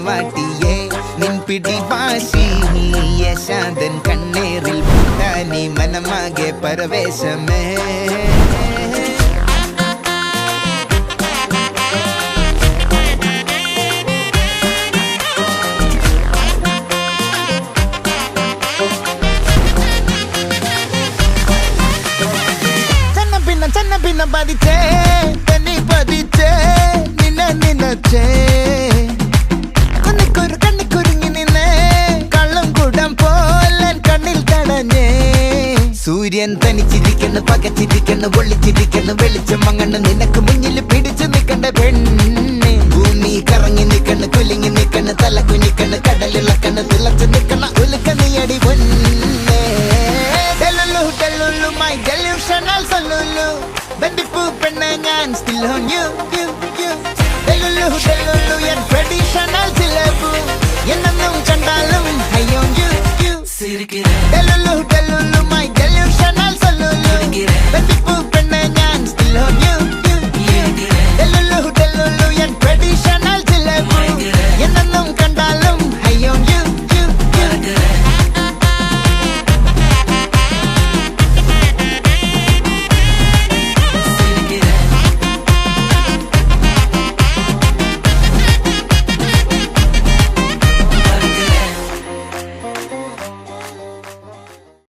മാട്ടിയേ നിൻ പിടിവാശി യശാന്തൻ കണ്ണേറിൽ നീ മനമാകെ പരവേശമേ ചെന്ന പതിച്ചേ തന്നി പതിച്ചേ നിന്നച്ചേ കണ്ണിക്കുരുങ്ങി നിന്നേ കള്ളം കൂടാൻ പോലൻ കണ്ണിൽ തടഞ്ഞേ സൂര്യൻ തനിച്ചിരിക്കുന്നു പകച്ചിരിക്കുന്നു ഒളിച്ചിരിക്കുന്നു വെളിച്ചം മങ്ങണ് നിനക്ക് മുന്നിൽ പിടിച്ചു നിൽക്കണ്ട പെണ്ണ്